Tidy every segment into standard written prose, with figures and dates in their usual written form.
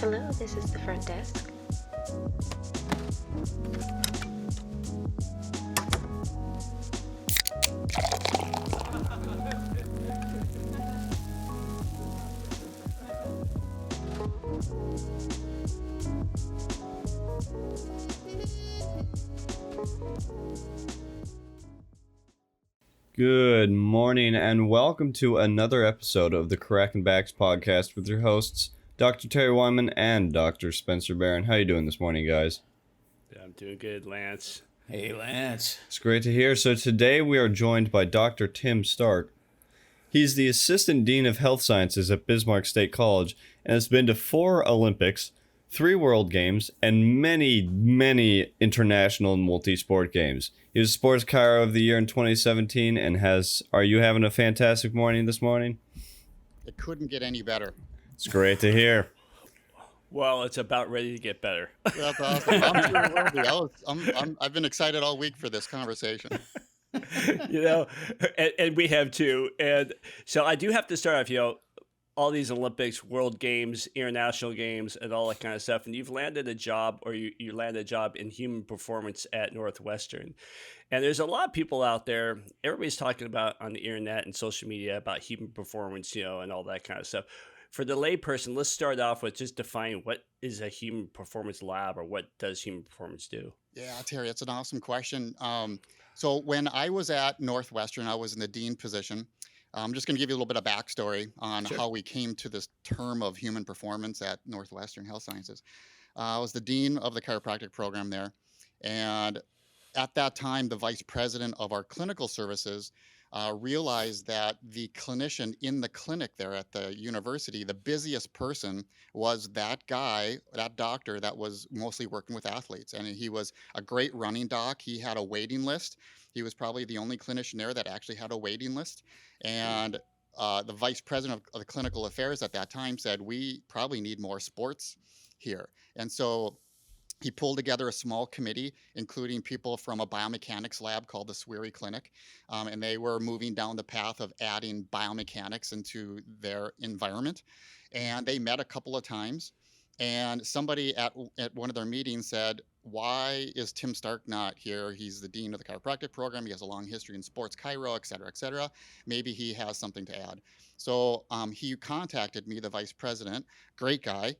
Hello, this is the front desk. Good morning and welcome to another episode of the Crack and Backs podcast with your hosts, Dr. Terry Wyman and Dr. Spencer Barron. How you doing this morning, guys? I'm doing good, Lance. Hey, Lance. It's great to hear. So today we are joined by Dr. Tim Stark. He's the Assistant Dean of Health Sciences at Bismarck State College and has been to 4 Olympics, 3 World Games, and many international and multi-sport games. He was Sports Chiro of the Year in 2017 and are you having a fantastic morning this morning? It couldn't get any better. It's great to hear. Well, it's about ready to get better. That's awesome. I'm sure it will be. I've been excited all week for this conversation. And we have too. And so I do have to start off, all these Olympics, World Games, international games, and all that kind of stuff. And you've landed a job, or you landed a job in human performance at Northwestern. And there's a lot of people out there, everybody's talking about on the internet and social media about human performance, and all that kind of stuff. For the layperson, let's start off with just defining what is a human performance lab, or what does human performance do? Yeah, Terry, it's an awesome question. So when I was at Northwestern, I was in the dean position. I'm just going to give you a little bit of backstory on how we came to this term of human performance at Northwestern Health Sciences. I was the dean of the chiropractic program there. And at that time, the vice president of our clinical services realized that the clinician in the clinic there at the university, the busiest person was that guy, that doctor that was mostly working with athletes. And he was a great running doc. He had a waiting list. He was probably the only clinician there that actually had a waiting list. And the vice president of the clinical affairs at that time said, we probably need more sports here. And so he pulled together a small committee, including people from a biomechanics lab called the Sweary Clinic, and they were moving down the path of adding biomechanics into their environment. And they met a couple of times, and somebody at one of their meetings said, why is Tim Stark not here? He's the dean of the chiropractic program. He has a long history in sports chiro, et cetera, et cetera. Maybe he has something to add. So he contacted me, the vice president, great guy,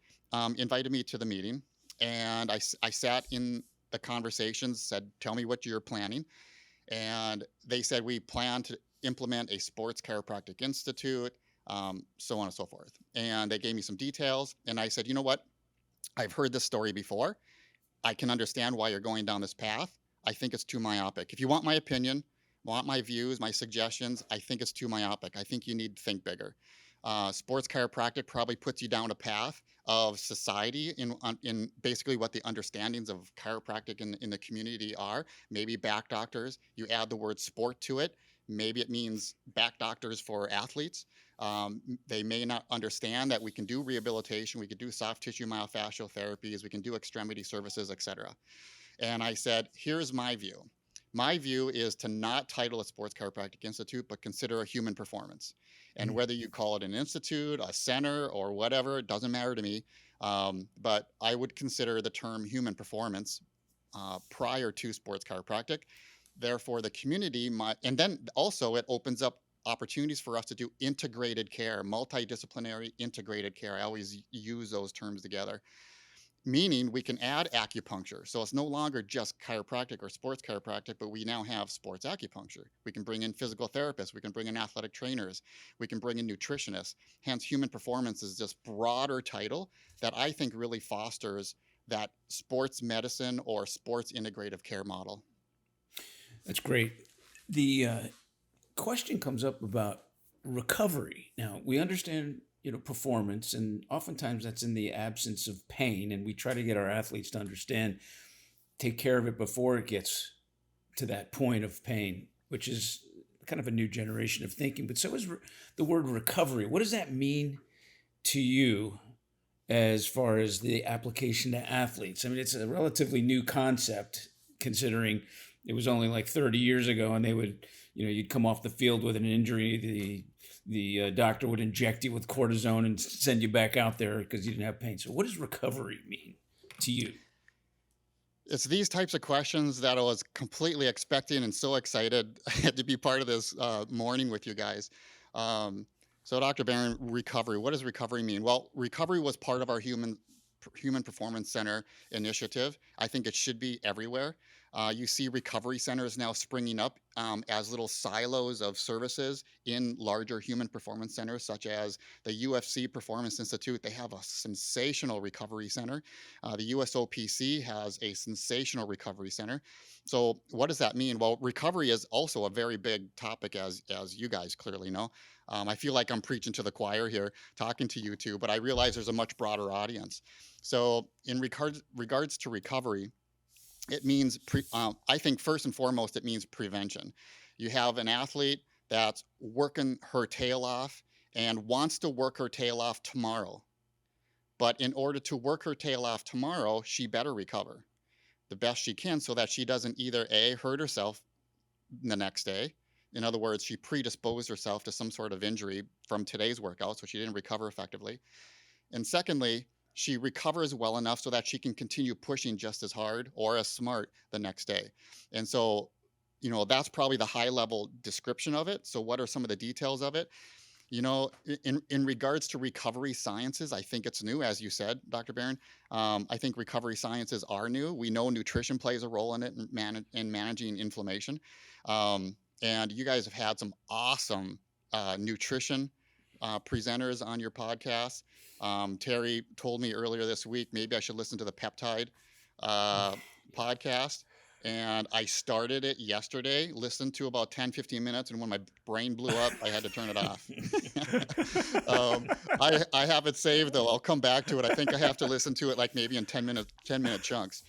invited me to the meeting. And I sat in the conversations, said, tell me what you're planning. And they said, we plan to implement a sports chiropractic institute, so on and so forth. And they gave me some details. And I said, you know what? I've heard this story before. I can understand why you're going down this path. I think it's too myopic. If you want my opinion, want my views, my suggestions, I think it's too myopic. I think you need to think bigger. Sports chiropractic probably puts you down a path of society in basically what the understandings of chiropractic in the community are. Maybe back doctors, you add the word sport to it. Maybe it means back doctors for athletes. They may not understand that we can do rehabilitation, we can do soft tissue myofascial therapies, we can do extremity services, etc. And I said, here's my view. My view is to not title it Sports Chiropractic Institute, but consider a human performance. And whether you call it an institute, a center, or whatever, it doesn't matter to me. But I would consider the term human performance prior to sports chiropractic. Therefore, the community might, and then also it opens up opportunities for us to do integrated care, multidisciplinary integrated care. I always use those terms together. Meaning we can add acupuncture. So it's no longer just chiropractic or sports chiropractic, but we now have sports acupuncture. We can bring in physical therapists. We can bring in athletic trainers. We can bring in nutritionists. Hence, human performance is this broader title that I think really fosters that sports medicine or sports integrative care model. That's great. The question comes up about recovery. Now, we understand performance, and oftentimes that's in the absence of pain, and we try to get our athletes to understand, take care of it before it gets to that point of pain, which is kind of a new generation of thinking. But so is the word recovery. What does that mean to you as far as the application to athletes? I mean, it's a relatively new concept, considering it was only like 30 years ago, and they would, you'd come off the field with an injury, the doctor would inject you with cortisone and send you back out there because you didn't have pain. So what does recovery mean to you? It's these types of questions that I was completely expecting and so excited to be part of this morning with you guys. So, Dr. Barron, recovery. What does recovery mean? Well, recovery was part of our Human Performance Center initiative. I think it should be everywhere. You see recovery centers now springing up as little silos of services in larger human performance centers, such as the UFC Performance Institute. They have a sensational recovery center. The USOPC has a sensational recovery center. So what does that mean? Well, recovery is also a very big topic, as you guys clearly know. I feel like I'm preaching to the choir here, talking to you two, but I realize there's a much broader audience. So in regards to recovery, it means, I think first and foremost, it means prevention. You have an athlete that's working her tail off and wants to work her tail off tomorrow. But in order to work her tail off tomorrow, she better recover the best she can so that she doesn't either A, hurt herself the next day. In other words, she predisposed herself to some sort of injury from today's workout, so she didn't recover effectively. And secondly, she recovers well enough so that she can continue pushing just as hard or as smart the next day. And so, that's probably the high level description of it. So what are some of the details of it? In regards to recovery sciences, I think it's new, as you said, Dr. Barron. I think recovery sciences are new. We know nutrition plays a role in it in managing inflammation. And you guys have had some awesome nutrition presenters on your podcast. Terry told me earlier this week, maybe I should listen to the peptide podcast. And I started it yesterday, listened to about 10, 15 minutes. And when my brain blew up, I had to turn it off. I have it saved, though. I'll come back to it. I think I have to listen to it like maybe in 10-minute chunks.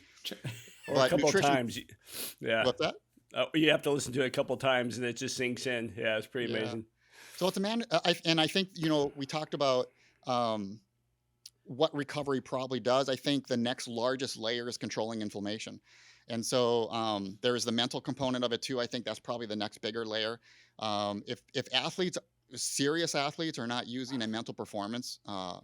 Or a couple of times. Yeah. What's that? You have to listen to it a couple of times and it just sinks in. Yeah, it's pretty amazing. So it's I think, we talked about what recovery probably does. I think the next largest layer is controlling inflammation. And so there is the mental component of it too. I think that's probably the next bigger layer. If serious athletes are not using a mental performance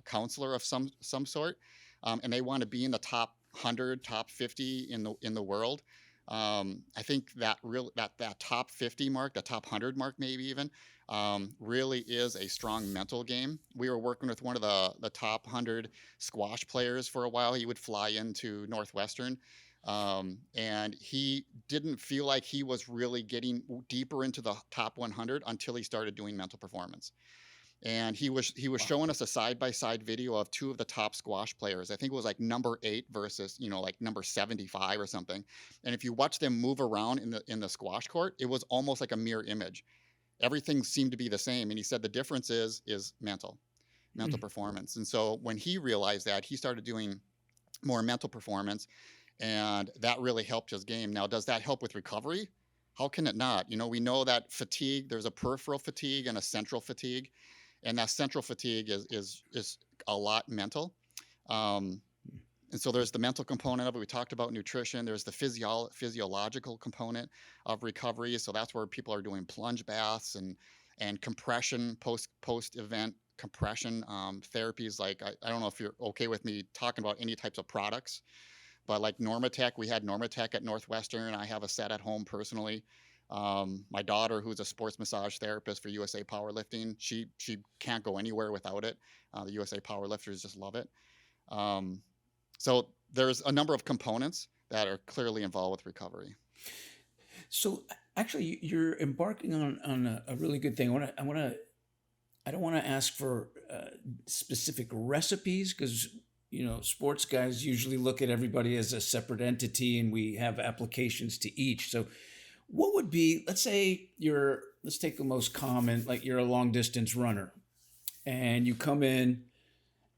counselor of some sort, and they want to be in the top 100, top 50 in the world, I think that top 50 mark, the top 100 mark, maybe even, really is a strong mental game. We were working with one of the top 100 squash players for a while. He would fly into Northwestern. And he didn't feel like he was really getting deeper into the top 100 until he started doing mental performance. And he was showing us a side-by-side video of two of the top squash players. I think it was like number 8 versus, like number 75 or something. And if you watch them move around in the squash court, it was almost like a mirror image. Everything seemed to be the same. And he said the difference is mental performance. And so when he realized that, he started doing more mental performance. And that really helped his game. Now, does that help with recovery? How can it not? We know that fatigue, there's a peripheral fatigue and a central fatigue. And that central fatigue is a lot mental. And so there's the mental component of it. We talked about nutrition. There's the physiological component of recovery. So that's where people are doing plunge baths and compression, post-event compression therapies. Like, I don't know if you're okay with me talking about any types of products. But like Normatec, we had Normatec at Northwestern. I have a set at home personally. My daughter, who's a sports massage therapist for USA Powerlifting, she can't go anywhere without it. The USA Powerlifters just love it. So there's a number of components that are clearly involved with recovery. So actually, you're embarking on a really good thing. I don't want to ask for specific recipes because sports guys usually look at everybody as a separate entity and we have applications to each. So what would be, let's take the most common, like you're a long distance runner and you come in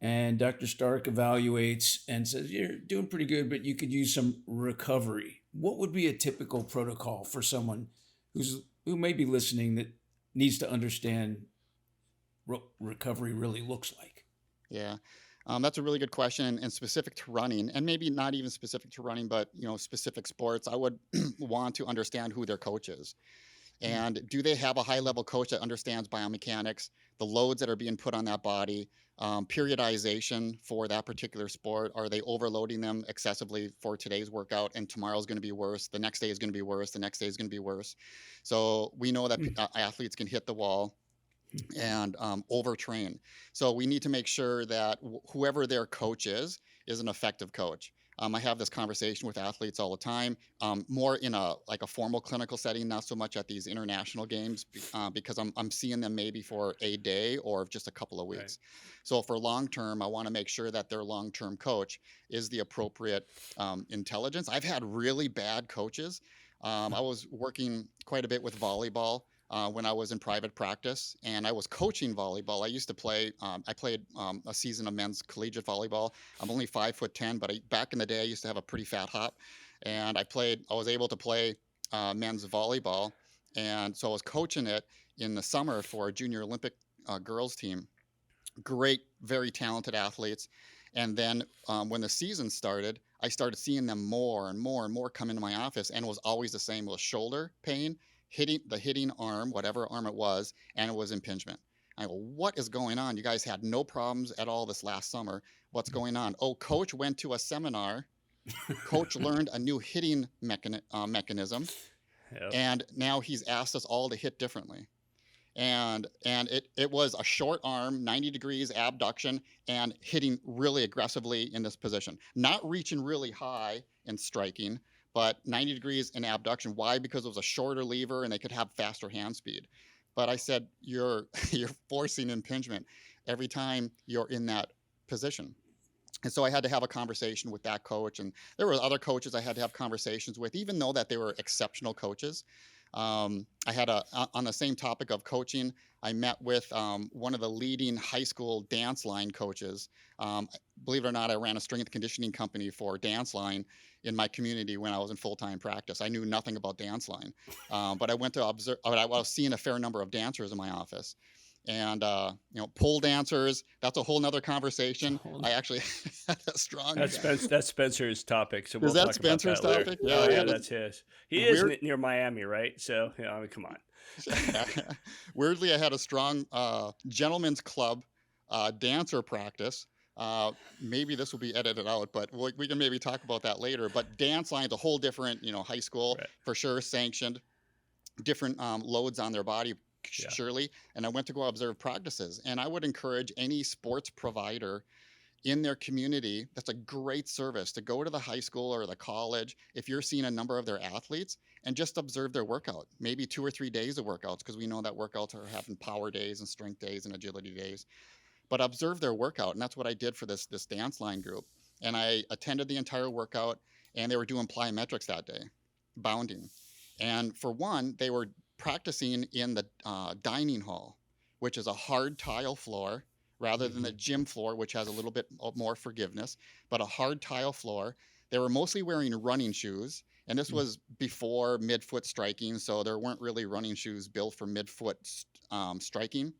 and Dr. Stark evaluates and says, you're doing pretty good, but you could use some recovery. What would be a typical protocol for someone who may be listening that needs to understand what recovery really looks like? Yeah. That's a really good question and specific to running, and maybe not even specific to running, but specific sports. I would want to understand who their coach is. And do they have a high level coach that understands biomechanics, the loads that are being put on that body, periodization for that particular sport? Are they overloading them excessively for today's workout, and tomorrow's going to be worse, the next day is going to be worse, the next day is going to be worse? So we know that athletes can hit the wall and overtrain. So we need to make sure that whoever their coach is an effective coach. I have this conversation with athletes all the time, more in a formal clinical setting, not so much at these international games, because I'm seeing them maybe for a day or just a couple of weeks. Right. So for long term, I want to make sure that their long term coach is the appropriate intelligence. I've had really bad coaches. I was working quite a bit with volleyball when I was in private practice, and I was coaching volleyball. I used to play. I played a season of men's collegiate volleyball. I'm only 5'10", but back in the day, I used to have a pretty fat hop, and I was able to play men's volleyball, and so I was coaching it in the summer for a junior Olympic girls team. Great, very talented athletes. And then when the season started, I started seeing them more and more and more come into my office, and it was always the same. It was shoulder pain, hitting arm, whatever arm it was, and it was impingement. I go, what is going on? You guys had no problems at all this last summer. What's going on? Oh, coach went to a seminar. Coach learned a new hitting mechanism, and now he's asked us all to hit differently. And it was a short arm, 90 degrees abduction, and hitting really aggressively in this position. Not reaching really high and striking, but 90 degrees in abduction. Why? Because it was a shorter lever and they could have faster hand speed. But I said, you're forcing impingement every time you're in that position. And so I had to have a conversation with that coach. And there were other coaches I had to have conversations with, even though that they were exceptional coaches. I had on the same topic of coaching, I met with one of the leading high school dance line coaches. Believe it or not, I ran a strength conditioning company for dance line in my community when I was in full-time practice. I knew nothing about dance line, but I went to observe. I was seeing a fair number of dancers in my office. And pole dancers, that's a whole nother conversation. I actually had a strong that's Spencer's topic, so we'll is that talk Spencer's about that topic? later. Yeah, that's his. He is near Miami, right? So come on. Weirdly, I had a strong gentleman's club dancer practice. Maybe this will be edited out, but we can maybe talk about that later. But dance line's a whole different, high school, right. For sure, sanctioned, different loads on their body. Yeah. Surely. And I went to go observe practices, and I would encourage any sports provider in their community. That's a great service to go to the high school or the college if you're seeing a number of their athletes and just observe their workout, maybe 2 or 3 days of workouts, because we know that workouts are having power days and strength days and agility days, but observe their workout. And that's what I did for this dance line group. And I attended the entire workout, and they were doing plyometrics that day, bounding. And for one, they were practicing in the dining hall, which is a hard tile floor rather than the gym floor, which has a little bit more forgiveness, but a hard tile floor. They were mostly wearing running shoes, and this was before midfoot striking, so there weren't really running shoes built for midfoot striking.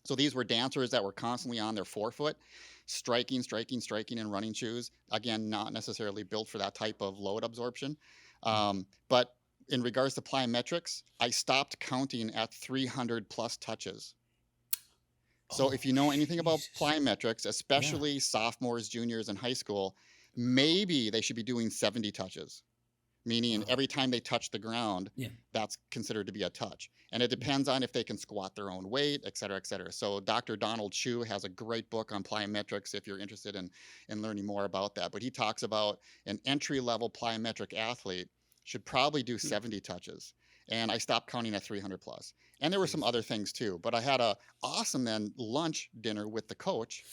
So these were dancers that were constantly on their forefoot, striking in running shoes. Again, not necessarily built for that type of load absorption, but in regards to plyometrics, I stopped counting at 300 plus touches. So if you know anything about plyometrics, especially sophomores, juniors, and high school, maybe they should be doing 70 touches, meaning every time they touch the ground, that's considered to be a touch. And it depends on if they can squat their own weight, et cetera, et cetera. So Dr. Donald Chu has a great book on plyometrics if you're interested in learning more about that. But he talks about an entry-level plyometric athlete should probably do 70 touches. And I stopped counting at 300 plus. And there were some other things too, but I had a awesome lunch dinner with the coach,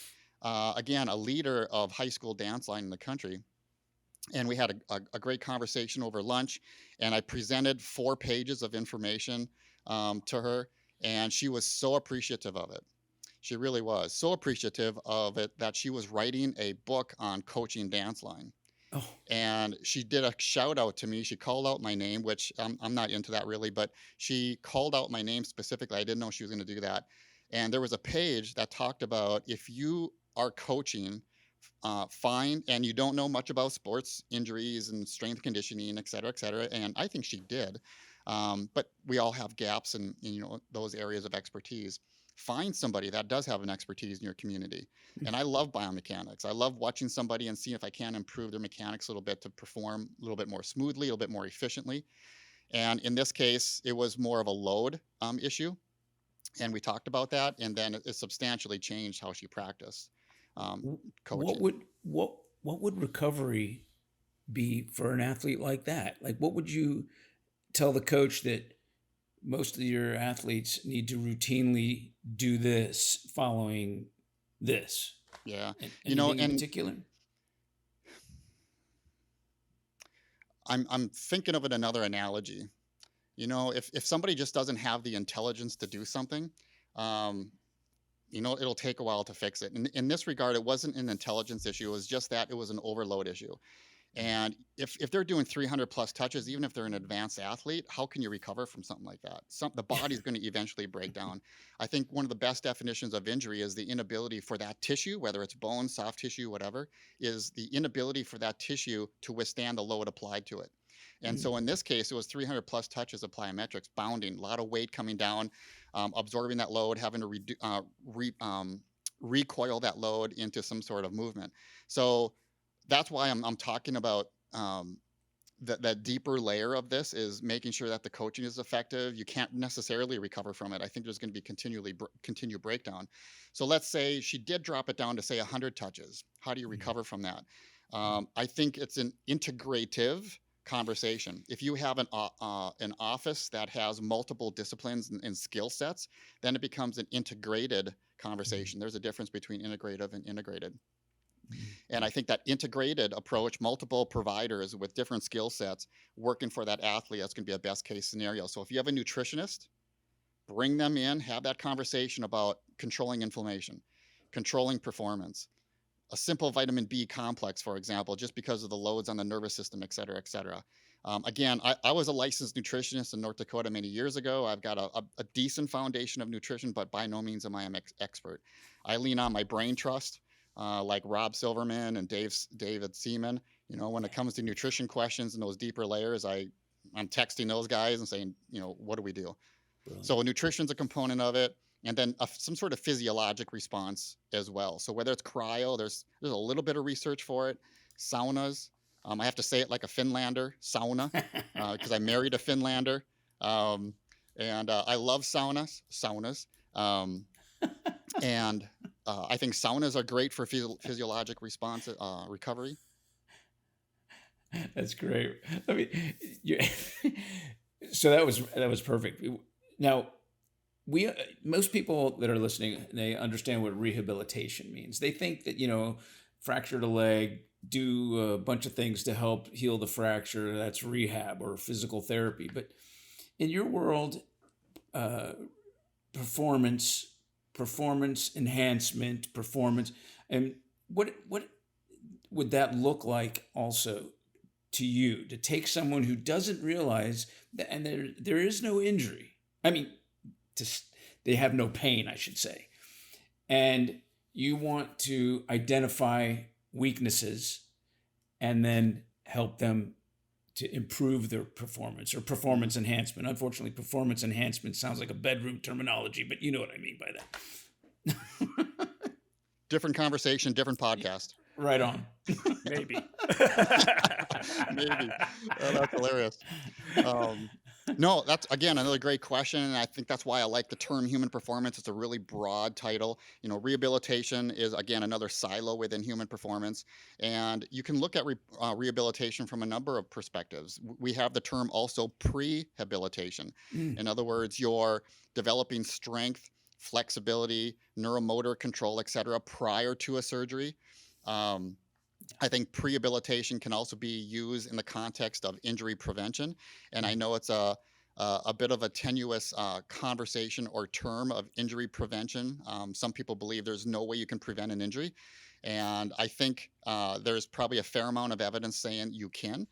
again, a leader of high school dance line in the country. And we had a great conversation over lunch, and I presented 4 pages of information to her, and she was so appreciative of it. She really was so appreciative of it that she was writing a book on coaching dance line. Oh. And she did a shout out to me. She called out my name, which I'm not into that really, but she called out my name specifically. I didn't know she was going to do that. And there was a page that talked about if you are coaching fine and you don't know much about sports injuries and strength conditioning, et cetera, and I think she did. But we all have gaps in those areas of expertise. Find somebody that does have an expertise in your community. And I love biomechanics. I love watching somebody and seeing if I can improve their mechanics a little bit to perform a little bit more smoothly, a little bit more efficiently. And in this case, it was more of a load issue. And we talked about that, and then it substantially changed how she practiced coaching. What would recovery be for an athlete like that? Like, what would you tell the coach that most of your athletes need to routinely do this following this? Yeah, Anything in particular? I'm thinking of another analogy. If somebody just doesn't have the intelligence to do something, it'll take a while to fix it. In this regard, it wasn't an intelligence issue. It was just that it was an overload issue. And if they're doing 300 plus touches, even if they're an advanced athlete, how can you recover from something like that? The body's going to eventually break down. I think one of the best definitions of injury is the inability for that tissue, whether it's bone, soft tissue, whatever, is the inability for that tissue to withstand the load applied to it. And so in this case, it was 300 plus touches of plyometrics, bounding, a lot of weight coming down, absorbing that load, having to recoil that load into some sort of movement. So that's why I'm talking about that deeper layer of this is making sure that the coaching is effective. You can't necessarily recover from it. I think there's going to be continued breakdown. So let's say she did drop it down to say 100 touches. How do you recover from that? I think it's an integrative conversation. If you have an office that has multiple disciplines and skill sets, then it becomes an integrated conversation. There's a difference between integrative and integrated. And I think that integrated approach, multiple providers with different skill sets working for that athlete, that's going to be a best case scenario. So if you have a nutritionist, bring them in, have that conversation about controlling inflammation, controlling performance, a simple vitamin B complex, for example, just because of the loads on the nervous system, et cetera, et cetera. Again, I was a licensed nutritionist in North Dakota many years ago. I've got a decent foundation of nutrition, but by no means am I an expert. I lean on my brain trust, like Rob Silverman and David Seaman. When it comes to nutrition questions and those deeper layers, I'm texting those guys and saying, what do we do? Brilliant. So nutrition's a component of it. And then some sort of physiologic response as well. So whether it's cryo, there's a little bit of research for it. Saunas, I have to say it like a Finlander, sauna, because I married a Finlander, and I love saunas. And I think saunas are great for physiologic response recovery. That's great. I mean, so that was perfect. Now, most people that are listening, they understand what rehabilitation means. They think that, fractured a leg, do a bunch of things to help heal the fracture. That's rehab or physical therapy. But in your world, performance enhancement, and what would that look like also to you, to take someone who doesn't realize that, and there is no injury. I mean, they have no pain, I should say. And you want to identify weaknesses and then help them to improve their performance or performance enhancement. Unfortunately, performance enhancement sounds like a bedroom terminology, but you know what I mean by that. Different conversation, different podcast. Right on. Maybe. Maybe. Oh, that's hilarious. No, that's, again, another great question. And I think that's why I like the term human performance. It's a really broad title. Rehabilitation is, again, another silo within human performance. And you can look at rehabilitation from a number of perspectives. We have the term also prehabilitation. In other words, you're developing strength, flexibility, neuromotor control, et cetera, prior to a surgery. I think prehabilitation can also be used in the context of injury prevention. And I know it's a bit of a tenuous conversation or term of injury prevention. Some people believe there's no way you can prevent an injury. And I think there's probably a fair amount of evidence saying you can.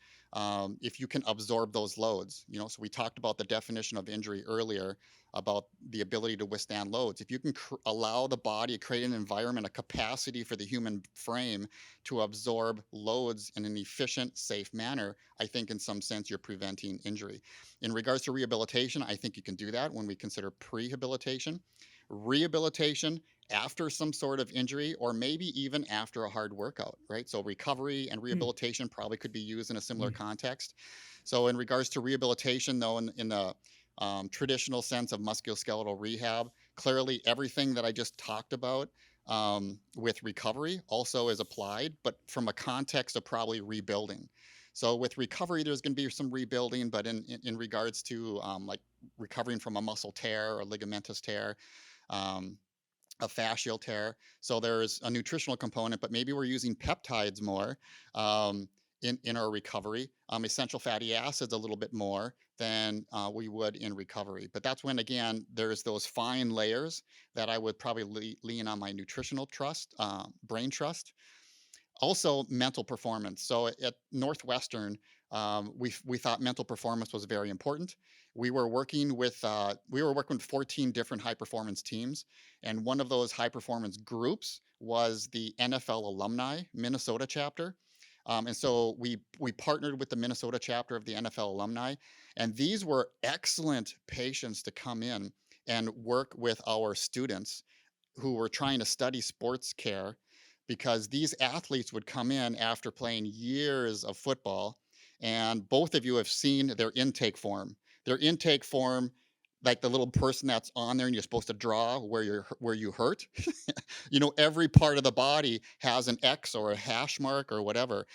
if you can absorb those loads. So we talked about the definition of injury earlier, about the ability to withstand loads. If you can allow the body, create an environment, a capacity for the human frame to absorb loads in an efficient, safe manner, I think in some sense you're preventing injury. In regards to rehabilitation, I think you can do that when we consider prehabilitation. Rehabilitation after some sort of injury, or maybe even after a hard workout, right? So recovery and rehabilitation probably could be used in a similar context. So in regards to rehabilitation, though, in the traditional sense of musculoskeletal rehab, clearly everything that I just talked about with recovery also is applied, but from a context of probably rebuilding. So with recovery, there's going to be some rebuilding, but in regards to like recovering from a muscle tear or ligamentous tear, a fascial tear. So there's a nutritional component, but maybe we're using peptides more in our recovery, essential fatty acids a little bit more than we would in recovery. But that's when, again, there's those fine layers that I would probably lean on my nutritional trust, brain trust. Also, mental performance. So at Northwestern, we thought mental performance was very important. We were working with 14 different high performance teams, and one of those high performance groups was the NFL alumni Minnesota chapter. And so we partnered with the Minnesota chapter of the NFL alumni, and these were excellent patients to come in and work with our students who were trying to study sports care, because these athletes would come in after playing years of football, and both of you have seen their intake form. Their intake form, like the little person that's on there and you're supposed to draw where you hurt. Every part of the body has an X or a hash mark or whatever.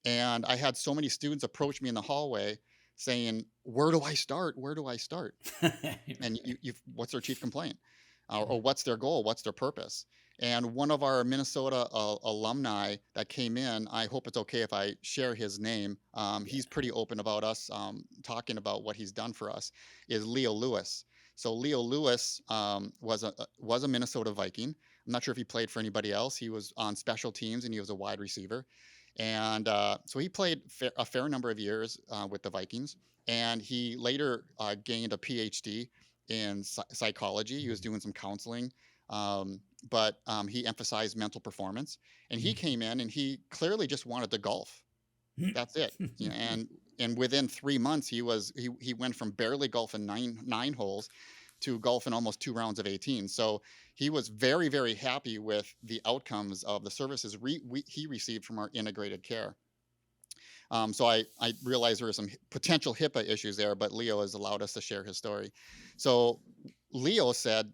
And I had so many students approach me in the hallway saying, "Where do I start? Where do I start?" And what's their chief complaint? Or what's their goal? What's their purpose? And one of our Minnesota alumni that came in, I hope it's okay if I share his name. He's pretty open about us talking about what he's done for us, is Leo Lewis. So Leo Lewis was a Minnesota Viking. I'm not sure if he played for anybody else. He was on special teams and he was a wide receiver. And so he played a fair number of years with the Vikings. And he later gained a PhD in psychology. He was doing some counseling, but he emphasized mental performance. And he came in and he clearly just wanted to golf. That's it. And within 3 months, he went from barely golfing nine holes to golfing almost 2 rounds of 18. So he was very, very happy with the outcomes of the services he received from our integrated care. So I realized there were some potential HIPAA issues there, but Leo has allowed us to share his story. So Leo said,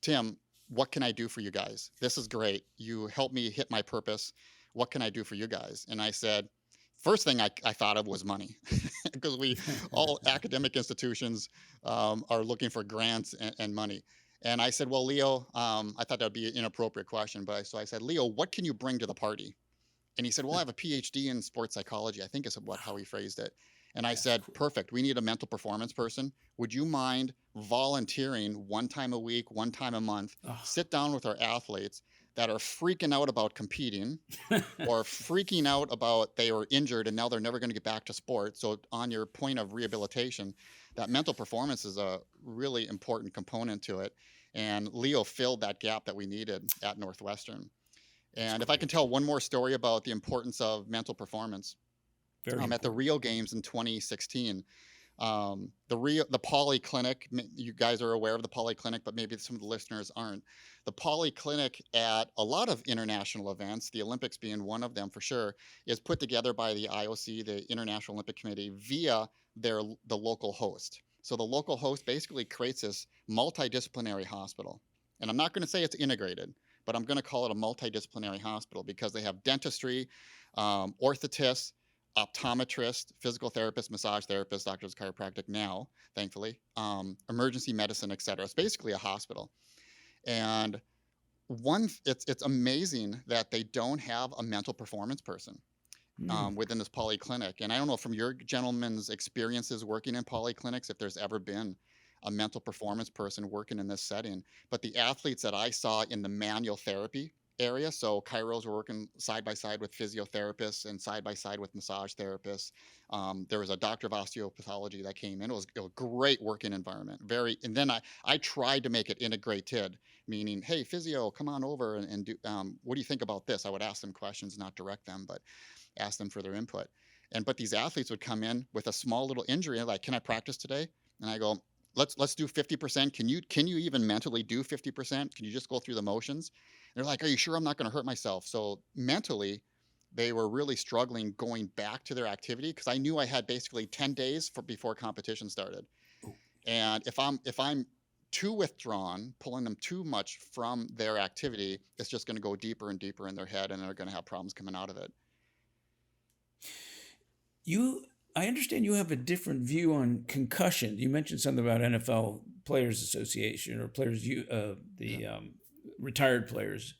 "Tim, what can I do for you guys? This is great. You helped me hit my purpose. What can I do for you guys?" And I said, first thing I thought of was money, because all academic institutions are looking for grants and money. And I said, "Well, Leo," I thought that would be an inappropriate question, so I said, "Leo, what can you bring to the party?" And he said, "Well, I have a PhD in sports psychology," I think is how he phrased it. And I said, "Perfect. We need a mental performance person. Would you mind volunteering 1 time a week, 1 time a month, sit down with our athletes that are freaking out about competing or freaking out about they were injured and now they're never going to get back to sport?" So on your point of rehabilitation, that mental performance is a really important component to it. And Leo filled that gap that we needed at Northwestern. And if I can tell one more story about the importance of mental performance, at the Rio Games in 2016, the Poly Clinic, you guys are aware of the Poly Clinic, but maybe some of the listeners aren't. The Poly Clinic at a lot of international events, the Olympics being one of them for sure, is put together by the IOC, the International Olympic Committee, via the local host. So the local host basically creates this multidisciplinary hospital. And I'm not going to say it's integrated, but I'm going to call it a multidisciplinary hospital, because they have dentistry, orthotists, optometrists, physical therapists, massage therapists, doctors of chiropractic now, thankfully, emergency medicine, etc. It's basically a hospital. And it's amazing that they don't have a mental performance person within this polyclinic. And I don't know from your gentlemen's experiences working in polyclinics if there's ever been a mental performance person working in this setting, but the athletes that I saw in the manual therapy area. So chiros were working side by side with physiotherapists and side by side with massage therapists. There was a doctor of osteopathology that came in. It was a great working environment. And then I tried to make it integrated, meaning, hey, physio, come on over and do, what do you think about this? I would ask them questions, not direct them, but ask them for their input. But these athletes would come in with a small little injury, like, can I practice today? And I go, let's do 50%. Can you even mentally do 50%? Can you just go through the motions? And they're like, are you sure I'm not going to hurt myself? So mentally, they were really struggling going back to their activity, because I knew I had basically 10 days before competition started. And if I'm too withdrawn, pulling them too much from their activity, it's just going to go deeper and deeper in their head, and they're going to have problems coming out of it. I understand you have a different view on concussion. You mentioned something about NFL Players Association, or retired players,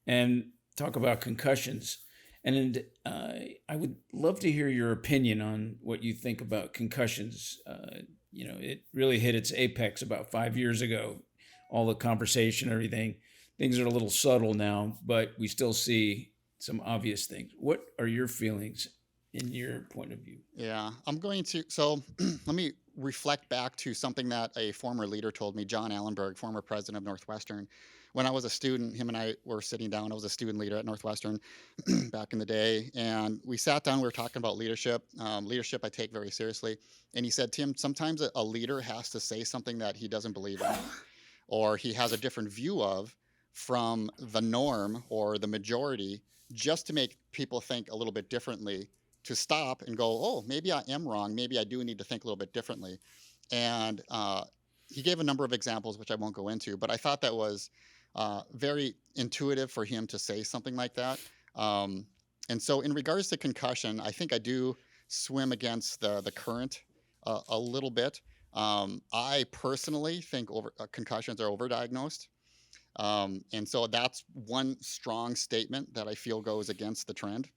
and talk about concussions. And I would love to hear your opinion on what you think about concussions. It really hit its apex about 5 years ago. All the conversation, everything. Things are a little subtle now, but we still see some obvious things. What are your feelings in your point of view? Yeah, so let me reflect back to something that a former leader told me, John Allenberg, former president of Northwestern. When I was a student, him and I were sitting down. I was a student leader at Northwestern back in the day. And we sat down, we were talking about leadership. Leadership I take very seriously. And he said, Tim, sometimes a leader has to say something that he doesn't believe in, or he has a different view of from the norm or the majority, just to make people think a little bit differently, to stop and go, oh, maybe I am wrong. Maybe I do need to think a little bit differently. And he gave a number of examples, which I won't go into, but I thought that was very intuitive for him to say something like that. And so in regards to concussion, I think I do swim against the current a little bit. I personally think concussions are overdiagnosed. And so that's one strong statement that I feel goes against the trend.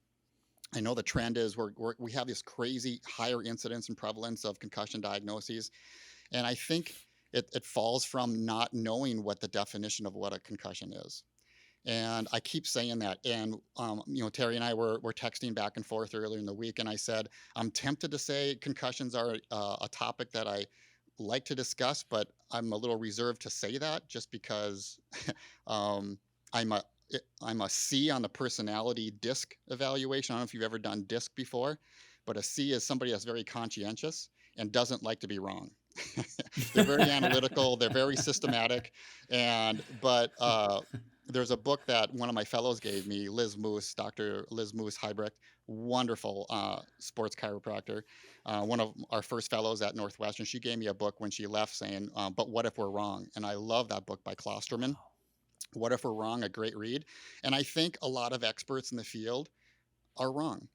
I know the trend is we have this crazy higher incidence and prevalence of concussion diagnoses. And I think it falls from not knowing what the definition of what a concussion is. And I keep saying that. And, Terry and I were texting back and forth earlier in the week. And I said, I'm tempted to say concussions are a topic that I like to discuss, but I'm a little reserved to say that, just because I'm a C on the personality DISC evaluation. I don't know if you've ever done DISC before, but a C is somebody that's very conscientious and doesn't like to be wrong. They're very analytical. They're very systematic. But there's a book that one of my fellows gave me, Dr. Liz Moose Heibrecht, wonderful sports chiropractor. One of our first fellows at Northwestern. She gave me a book when she left saying, but what if we're wrong? And I love that book by Klosterman. What If We're Wrong? A great read. And I think a lot of experts in the field are wrong.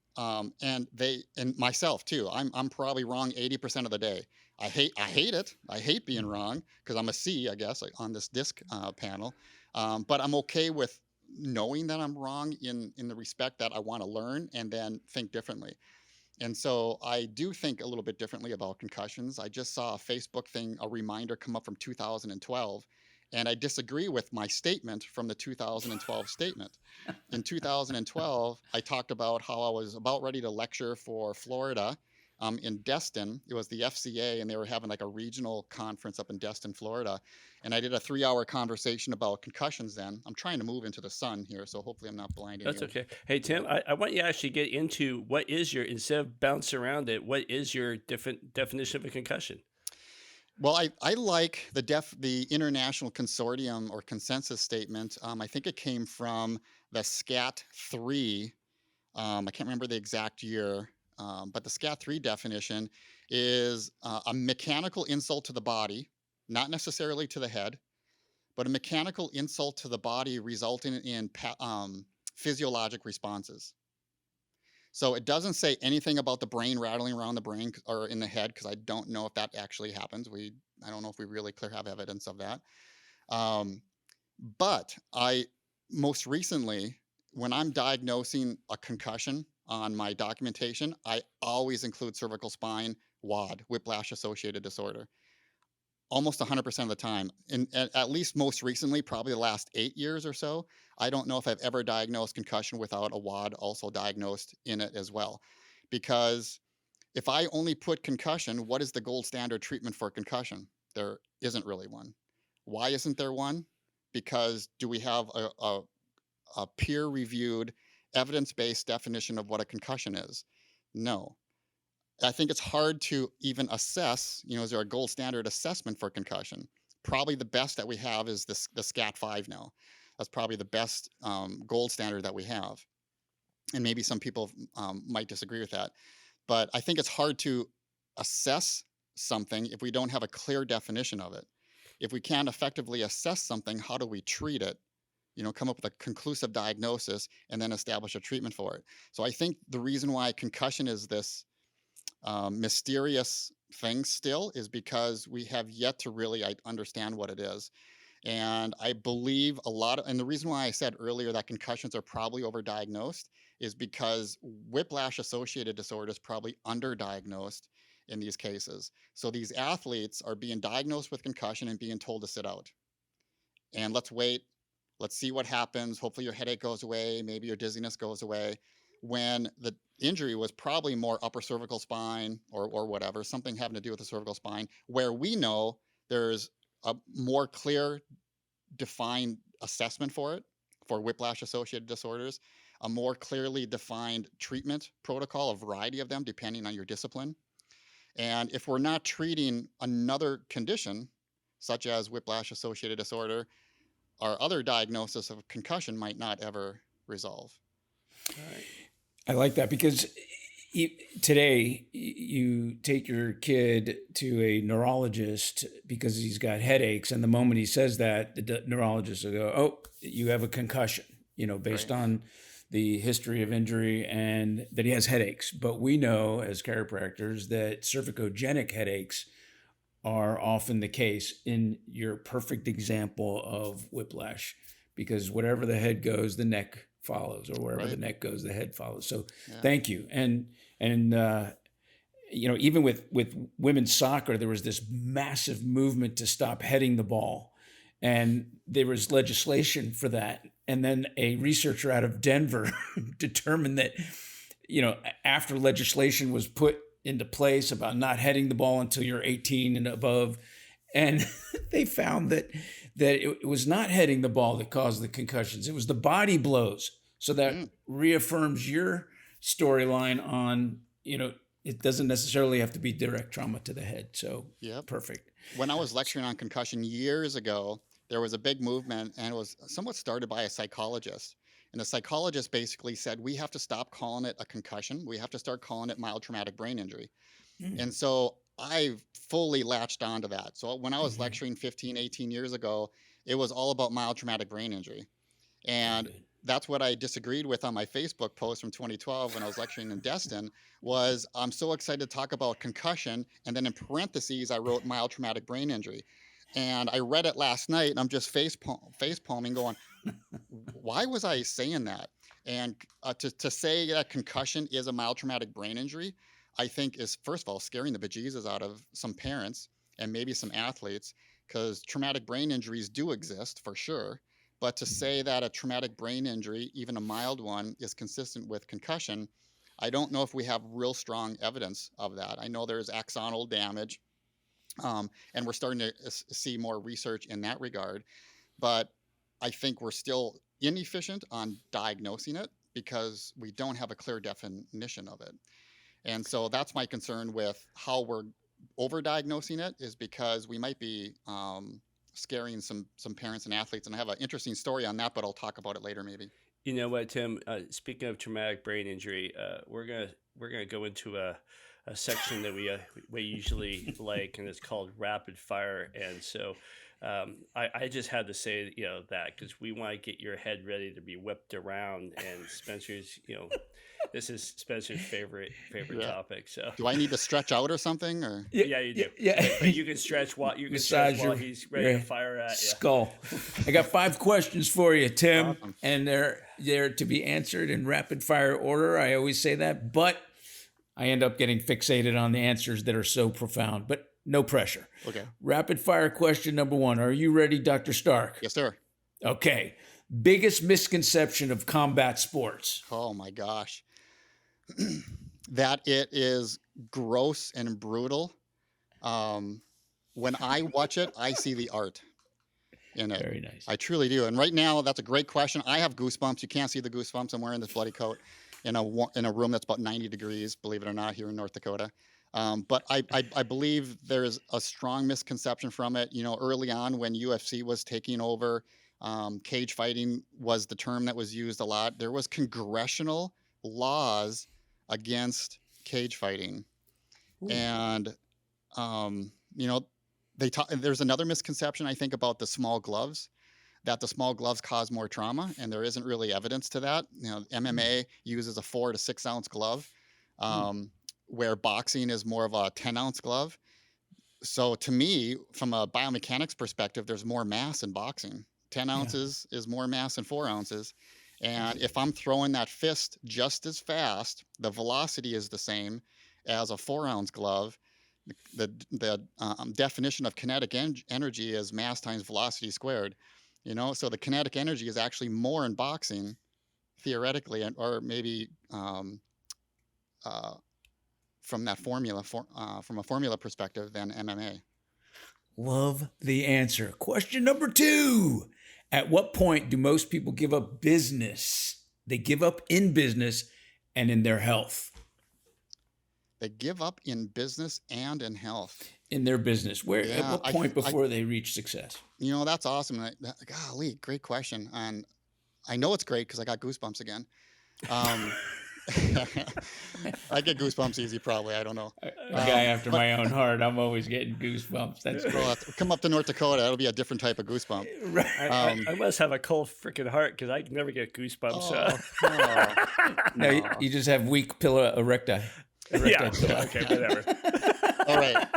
And myself too. I'm probably wrong 80% of the day. I hate it. I hate being wrong, because I'm a C, I guess, on this DISC panel. But I'm okay with knowing that I'm wrong in the respect that I want to learn and then think differently. And so I do think a little bit differently about concussions. I just saw a Facebook thing, a reminder come up from 2012. And I disagree with my statement from the 2012 statement. In 2012, I talked about how I was about ready to lecture for Florida in Destin. It was the FCA, and they were having like a regional conference up in Destin, Florida. And I did a 3-hour conversation about concussions then. I'm trying to move into the sun here, so hopefully I'm not blinding That's you. okay. Hey, Tim, I want you to actually get into what is instead of bounce around it, what is your different definition of a concussion? Well, I like the International Consortium or Consensus Statement. I think it came from the SCAT-3. I can't remember the exact year, but the SCAT-3 definition is a mechanical insult to the body, not necessarily to the head, but a mechanical insult to the body resulting in physiologic responses. So it doesn't say anything about the brain rattling around the brain or in the head, because I don't know if that actually happens. I don't know if we really have evidence of that. But most recently, when I'm diagnosing a concussion on my documentation, I always include cervical spine, WAD, whiplash associated disorder. almost 100% of the time. And at least most recently, probably the last 8 years or so, I don't know if I've ever diagnosed concussion without a WAD also diagnosed in it as well. Because if I only put concussion, what is the gold standard treatment for concussion? There isn't really one. Why isn't there one? Because do we have a peer-reviewed, evidence-based definition of what a concussion is? No. I think it's hard to even assess, is there a gold standard assessment for concussion? Probably the best that we have is the SCAT-5 now. That's probably the best gold standard that we have. And maybe some people might disagree with that. But I think it's hard to assess something if we don't have a clear definition of it. If we can't effectively assess something, how do we treat it? Come up with a conclusive diagnosis and then establish a treatment for it. So I think the reason why concussion is this mysterious thing still is because we have yet to really understand what it is. And I believe and the reason why I said earlier that concussions are probably overdiagnosed is because whiplash associated disorder is probably underdiagnosed in these cases. So these athletes are being diagnosed with concussion and being told to sit out. And let's wait. Let's see what happens. Hopefully your headache goes away. Maybe your dizziness goes away. When the injury was probably more upper cervical spine or whatever, something having to do with the cervical spine, where we know there's a more clear, defined assessment for it, for whiplash-associated disorders, a more clearly defined treatment protocol, a variety of them, depending on your discipline. And if we're not treating another condition, such as whiplash-associated disorder, our other diagnosis of concussion might not ever resolve. Right. I like that because today you take your kid to a neurologist because he's got headaches, and the moment he says that, the neurologist will go, "Oh, you have a concussion," based on the history of injury and that he has headaches. But we know as chiropractors that cervicogenic headaches are often the case in your perfect example of whiplash, because wherever the head goes, the neck follows, or wherever the neck goes, the head follows. So thank you. And even with women's soccer, there was this massive movement to stop heading the ball. And there was legislation for that. And then a researcher out of Denver determined that, after legislation was put into place about not heading the ball until you're 18 and above, and they found that it was not heading the ball that caused the concussions. It was the body blows. So that reaffirms your storyline on, it doesn't necessarily have to be direct trauma to the head. So perfect. When I was lecturing on concussion years ago, there was a big movement, and it was somewhat started by a psychologist. And the psychologist basically said, we have to stop calling it a concussion. We have to start calling it mild traumatic brain injury. And so I fully latched onto that. So when I was lecturing 15, 18 years ago, it was all about mild traumatic brain injury. And that's what I disagreed with on my Facebook post from 2012 when I was lecturing in Destin, was I'm so excited to talk about concussion. And then in parentheses, I wrote mild traumatic brain injury. And I read it last night, and I'm just face palming going, why was I saying that? And to say that concussion is a mild traumatic brain injury, I think is, first of all, scaring the bejesus out of some parents and maybe some athletes, because traumatic brain injuries do exist for sure. But to say that a traumatic brain injury, even a mild one, is consistent with concussion, I don't know if we have real strong evidence of that. I know there's axonal damage, and we're starting to see more research in that regard. But I think we're still inefficient on diagnosing it because we don't have a clear definition of it. And so that's my concern with how we're overdiagnosing it, is because we might be scaring some parents and athletes. And I have an interesting story on that, but I'll talk about it later maybe. You know what, Tim? Speaking of traumatic brain injury, we're gonna go into a section that we usually like, and it's called rapid fire. And so I just had to say that because we want to get your head ready to be whipped around, and Spencer's this is Spencer's favorite topic. So do I need to stretch out or something? Or yeah, you do. Yeah, but you can stretch while he's ready to fire at you. Skull. I got 5 questions for you, Tim, Awesome. and they're to be answered in rapid fire order. I always say that, but I end up getting fixated on the answers that are so profound. But No pressure. Okay. Rapid fire question number 1. Are you ready, Dr. Stark? Yes, sir. Okay. Biggest misconception of combat sports? Oh my gosh. That it is gross and brutal. When I watch it, I see the art in it. Very nice. I truly do. And right now, that's a great question. I have goosebumps. You can't see the goosebumps. I'm wearing this bloody coat in a room that's about 90 degrees, believe it or not, here in North Dakota. But I believe there's a strong misconception from it. You know, early on when UFC was taking over, cage fighting was the term that was used a lot. There was congressional laws against cage fighting. Ooh. And, you know, there's another misconception, I think, about the small gloves, that the small gloves cause more trauma, and there isn't really evidence to that. You know, MMA uses a 4 to 6 ounce glove, where boxing is more of a 10 ounce glove. So to me, from a biomechanics perspective, there's more mass in boxing. 10 ounces is more mass than 4 ounces. And if I'm throwing that fist just as fast, the velocity is the same as a 4 ounce glove. The definition of kinetic energy is mass times velocity squared. You know, so the kinetic energy is actually more in boxing, theoretically, or maybe from that formula, from a formula perspective, than MMA. Love the answer. Question number 2. At what point do most people give up business? They give up in business and in their health. They give up in business and in health. In their business. At what point before they reach success? You know, that's awesome. Golly, great question. And I know it's great because I got goosebumps again. I get goosebumps easy, probably. I don't know. A guy after my own heart. I'm always getting goosebumps. That's great. Well, come up to North Dakota. It'll be a different type of goosebump. Right. I must have a cold freaking heart because I never get goosebumps. No, you just have weak pili erecti. Yeah. Okay, whatever. All right.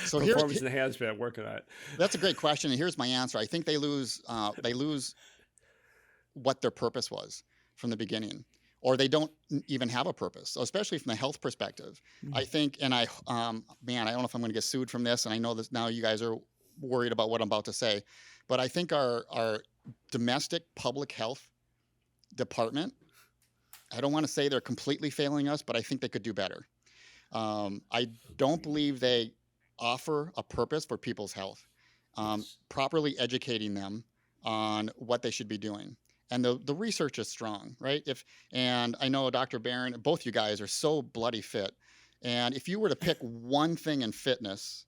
So Performance enhancement. I'm working on it. That's a great question, and here's my answer. I think they lose what their purpose was from the beginning, or they don't even have a purpose. So especially from the health perspective, I think, and I don't know if I'm going to get sued from this, and I know this now. You guys are worried about what I'm about to say, but I think our domestic public health department, I don't want to say they're completely failing us, but I think they could do better. I don't believe they offer a purpose for people's health, properly educating them on what they should be doing. And the research is strong, right? And I know Dr. Barron, both you guys are so bloody fit. And if you were to pick one thing in fitness,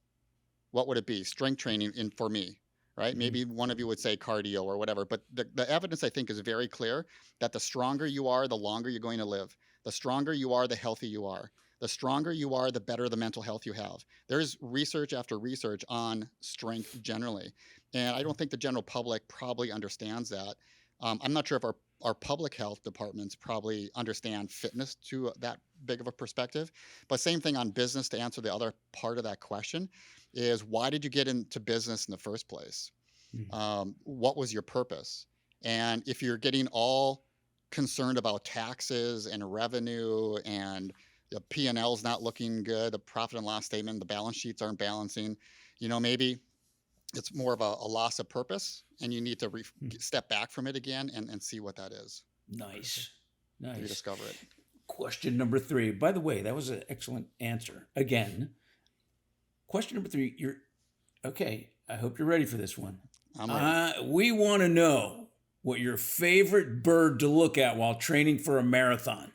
what would it be? Strength training for me, right? Maybe one of you would say cardio or whatever. But the evidence, I think, is very clear that the stronger you are, the longer you're going to live. The stronger you are, the healthier you are. The stronger you are, the better the mental health you have. There's research after research on strength generally. And I don't think the general public probably understands that. I'm not sure if our public health departments probably understand fitness to that big of a perspective. But same thing on business, to answer the other part of that question, is why did you get into business in the first place? What was your purpose? And if you're getting all concerned about taxes and revenue and the P&L's not looking good, the profit and loss statement, the balance sheets aren't balancing, maybe it's more of a loss of purpose, and you need to step back from it again and see what that is. Nice. Rediscover it. Question number 3. By the way, that was an excellent answer. Again, question number 3. Okay. I hope you're ready for this one. I'm ready. We want to know what your favorite bird to look at while training for a marathon.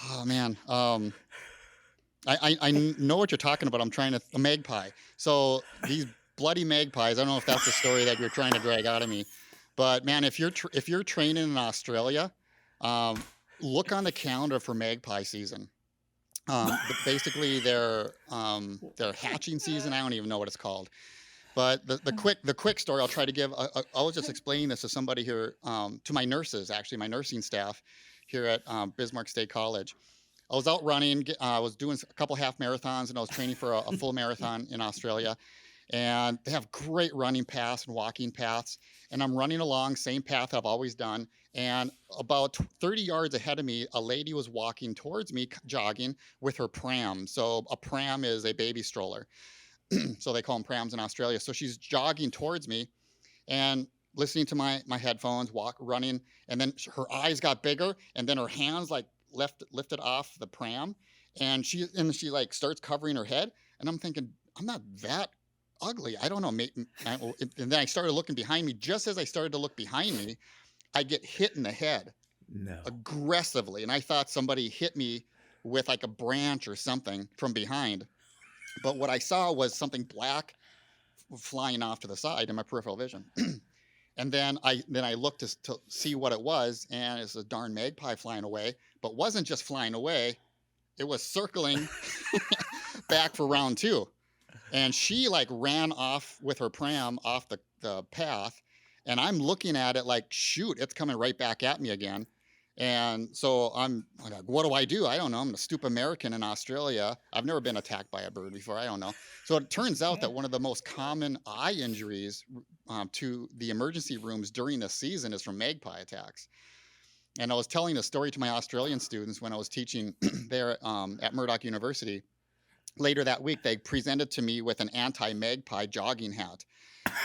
Oh man, I know what you're talking about. A magpie. So these bloody magpies. I don't know if that's the story that you're trying to drag out of me, but man, if you're training in Australia, look on the calendar for magpie season. Basically, their hatching season. I don't even know what it's called. But the quick story I'll try to give. I was just explaining this to somebody here, to my nurses, actually, my nursing staff here at Bismarck State College. I was out running. I was doing a couple half marathons, and I was training for a full marathon in Australia. and they have great running paths and walking paths. And I'm running along, same path I've always done. And about 30 yards ahead of me, a lady was walking towards me, jogging with her pram. So a pram is a baby stroller. So they call them prams in Australia. So she's jogging towards me and listening to my headphones, running. And then her eyes got bigger, and then her hands like lifted off the pram, and she like starts covering her head. And I'm thinking, I'm not that ugly. I don't know. And then I started looking behind me. Just as I started to look behind me, I get hit in the head No. aggressively. And I thought somebody hit me with like a branch or something from behind. But what I saw was something black flying off to the side in my peripheral vision. And then I looked to see what it was, and it's a darn magpie flying away, but wasn't just flying away. It was circling back for round two. And she like ran off with her pram off the path. And I'm looking at it like, shoot, it's coming right back at me again. And so I'm like, what do I do? I don't know. I'm a stupid American in Australia. I've never been attacked by a bird before. I don't know. So it turns out that one of the most common eye injuries to the emergency rooms during the season is from magpie attacks. And I was telling a story to my Australian students when I was teaching there at Murdoch University. Later that week, they presented to me with an anti-magpie jogging hat.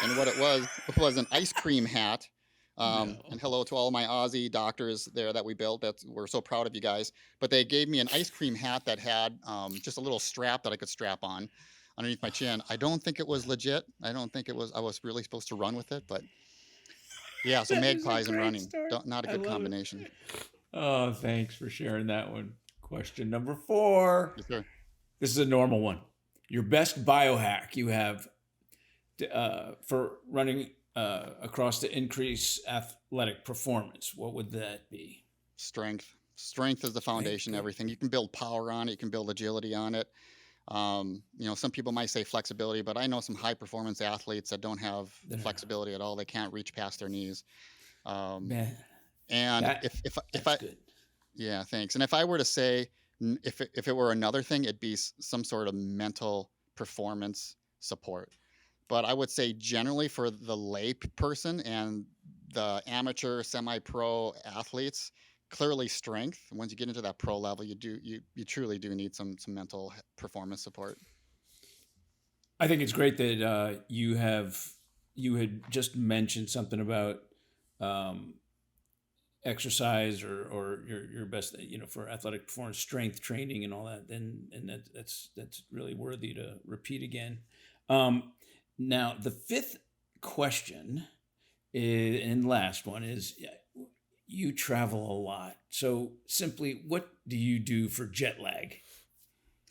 And what it was an ice cream hat. And hello to all my Aussie doctors there that we built. We're so proud of you guys. But they gave me an ice cream hat that had just a little strap that I could strap on underneath my chin. I don't think it was legit. I don't think it was. I was really supposed to run with it, but yeah. So magpies and running, not a good combination. Oh, thanks for sharing that one. Question number 4. Yes, sir. This is a normal one. Your best biohack you have for running across to increase athletic performance, what would that be? Strength is the foundation. Everything you can build power on it, you can build agility on it. Some people might say flexibility, but I know some high performance athletes that don't have flexibility at all. They can't reach past their knees. Man, and if I good. Yeah, thanks. And if I were to say, if it were another thing, it'd be some sort of mental performance support. But I would say generally for the lay person and the amateur, semi-pro athletes, clearly strength. Once you get into that pro level, you truly do need some mental performance support. I think it's great that you had just mentioned something about exercise or your best, for athletic performance, strength training and all that. And that's really worthy to repeat again. Now, the 5th question and last one is, you travel a lot. So simply, what do you do for jet lag?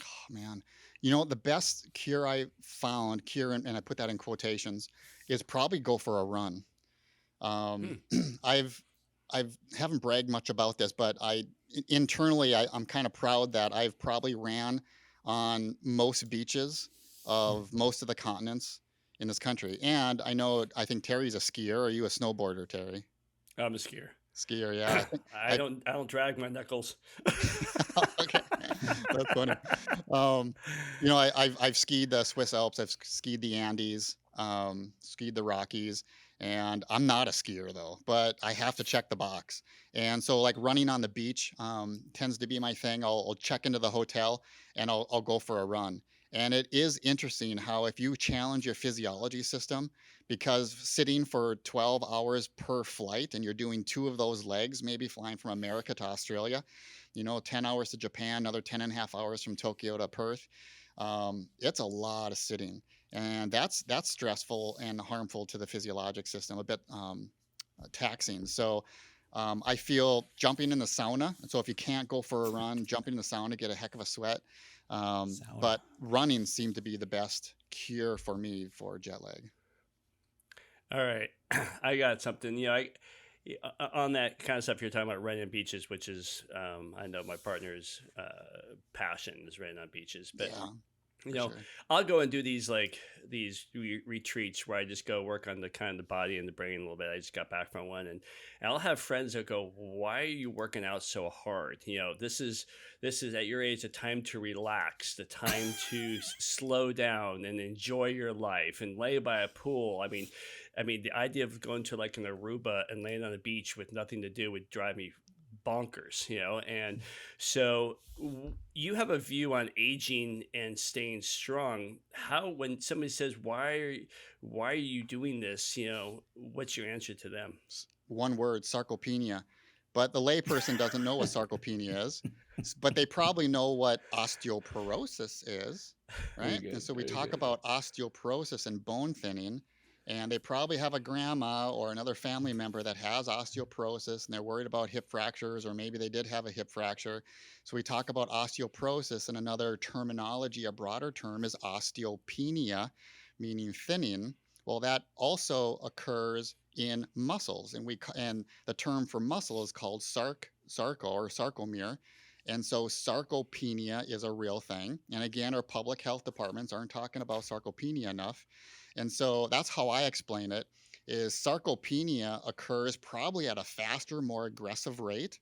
Oh, man. The best cure I found, and I put that in quotations, is probably go for a run. I haven't bragged much about this, but internally, I'm kind of proud that I've probably ran on most beaches of most of the continents in this country. And I think Terry's a skier. Are you a snowboarder, Terry? I'm a skier. Skier, yeah. I don't drag my knuckles. Okay, that's funny. I've skied the Swiss Alps. I've skied the Andes. Skied the Rockies. And I'm not a skier though, but I have to check the box. And so like running on the beach tends to be my thing. I'll check into the hotel and I'll go for a run. And it is interesting how if you challenge your physiology system, because sitting for 12 hours per flight and you're doing 2 of those legs, maybe flying from America to Australia, 10 hours to Japan, another 10 and a half hours from Tokyo to Perth. It's a lot of sitting. And that's stressful and harmful to the physiologic system, a bit taxing. So I feel jumping in the sauna. So if you can't go for a run, jumping in the sauna, get a heck of a sweat. But running seemed to be the best cure for me for jet lag. All right. I got something, on that kind of stuff you're talking about, running on beaches, which is, I know my partner's passion is running on beaches, but Yeah. You for know, sure. I'll go and do these retreats where I just go work on the kind of the body and the brain a little bit. I just got back from one, and I'll have friends that go, "Why are you working out so hard? You know, this is at your age a time to relax, the time to slow down and enjoy your life and lay by a pool." I mean, the idea of going to like an Aruba and laying on the beach with nothing to do would drive me bonkers, you know. And so you have a view on aging and staying strong. How, when somebody says, why are you doing this, you know, what's your answer to them? One word, sarcopenia. But the layperson doesn't know what sarcopenia is, but they probably know what osteoporosis is, Very right? And good. so we Very talk good. about osteoporosis and bone thinning, and they probably have a grandma or another family member that has osteoporosis and they're worried about hip fractures, or maybe they did have a hip fracture. So we talk about osteoporosis, and another terminology, a broader term, is osteopenia, meaning thinning. Well, that also occurs in muscles, and the term for muscle is called sarco or sarcomere. And so sarcopenia is a real thing. And again, our public health departments aren't talking about sarcopenia enough. And so that's how I explain it, is sarcopenia occurs probably at a faster, more aggressive rate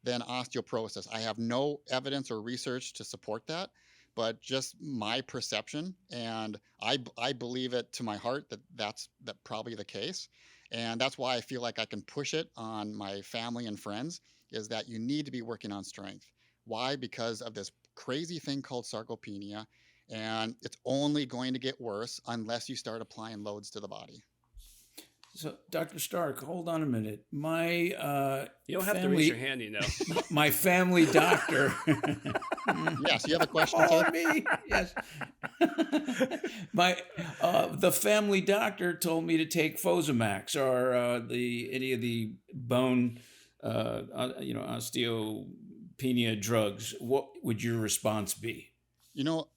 than osteoporosis. I have no evidence or research to support that, but just my perception, and I believe it to my heart that that probably the case, and that's why I feel like I can push it on my family and friends, is that you need to be working on strength. Why? Because of this crazy thing called sarcopenia, and it's only going to get worse unless you start applying loads to the body. So, Dr. Stark, hold on a minute. My You don't have to raise your hand, you know. my family doctor. Yes, you have a question, Oh, sir? me, yes. My the family doctor told me to take Fosamax or the any of the bone, osteopenia drugs. What would your response be? You know,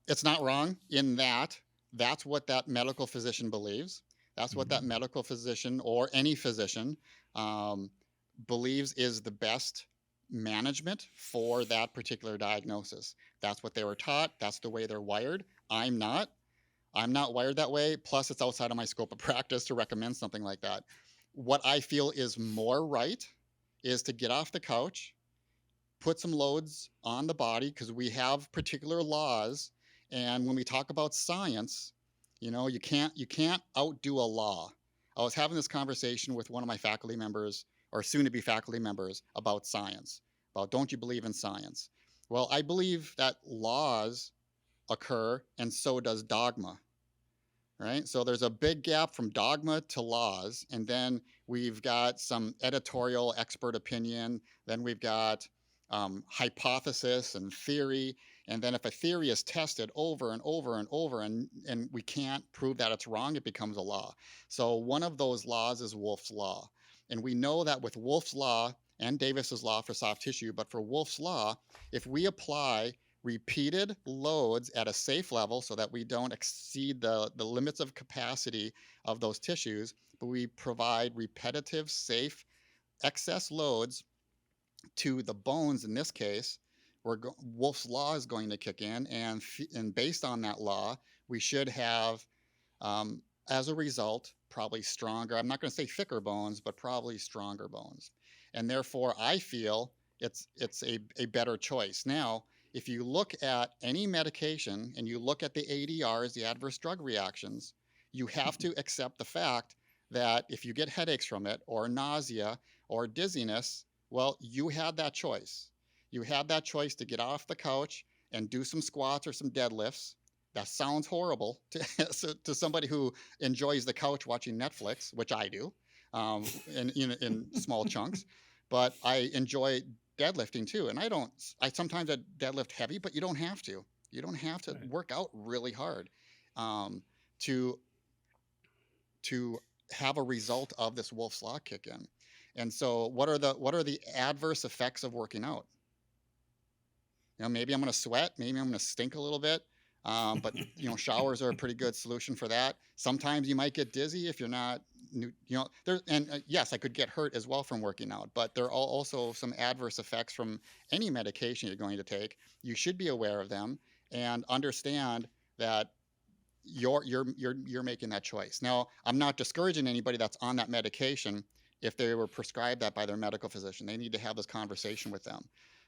it's not wrong in that that's what that medical physician believes. That's what that medical physician or any physician um, believes is the best management for that particular diagnosis. That's what they were taught. That's the way they're wired. I'm not. I'm not wired that way. Plus, it's outside of my scope of practice to recommend something like that. What I feel is more right is to get off the couch, put some loads on the body, because we have particular laws. And when we talk about science, you can't outdo a law. I was having this conversation with one of my faculty members, or soon to be faculty members, about science, about, don't you believe in science? Well, I believe that laws occur, and so does dogma, right? So there's a big gap from dogma to laws, and then we've got some editorial expert opinion. Then we've got hypothesis and theory. And then if a theory is tested over and over and over, and we can't prove that it's wrong, it becomes a law. So one of those laws is Wolff's Law. And we know that with Wolff's Law and Davis's Law for soft tissue, but for Wolff's Law, if we apply repeated loads at a safe level so that we don't exceed the limits of capacity of those tissues, but we provide repetitive, safe, excess loads to the bones in this case, Wolff's Law is going to kick in, and based on that law, we should have, as a result, probably stronger. I'm not going to say thicker bones, but probably stronger bones, and therefore I feel it's a better choice. Now, if you look at any medication and you look at the ADRs, the adverse drug reactions, you have to accept the fact that if you get headaches from it, or nausea, or dizziness, well, you had that choice. You had that choice to get off the couch and do some squats or some deadlifts. That sounds horrible to somebody who enjoys the couch watching Netflix, which I do, in small chunks. But I enjoy deadlifting too. And I sometimes deadlift heavy, but you don't have to. You don't have to work out really hard to have a result of this Wolff's Law kick in. And so what are the adverse effects of working out? Maybe I'm going to sweat, maybe I'm going to stink a little bit. But showers are a pretty good solution for that. Sometimes you might get dizzy if you're not, yes, I could get hurt as well from working out, but there are also some adverse effects from any medication you're going to take. You should be aware of them. and understand that you're making that choice. Now, I'm not discouraging anybody that's on that medication if they were prescribed that by their medical physician. They need to have this conversation with them.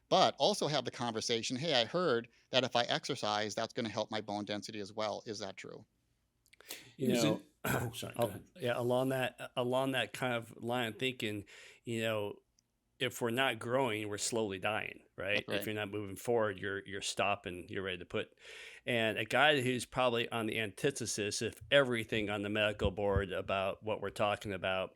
But also have the conversation, hey, I heard that if I exercise, that's going to help my bone density as well. Is that true? You Is know, it- oh, sorry, go ahead. yeah, along that kind of line of thinking, you know, if we're not growing, we're slowly dying, right? That's right. If you're not moving forward, you're stopping, you're ready to put. And a guy who's probably on the antithesis of everything on the medical board about what we're talking about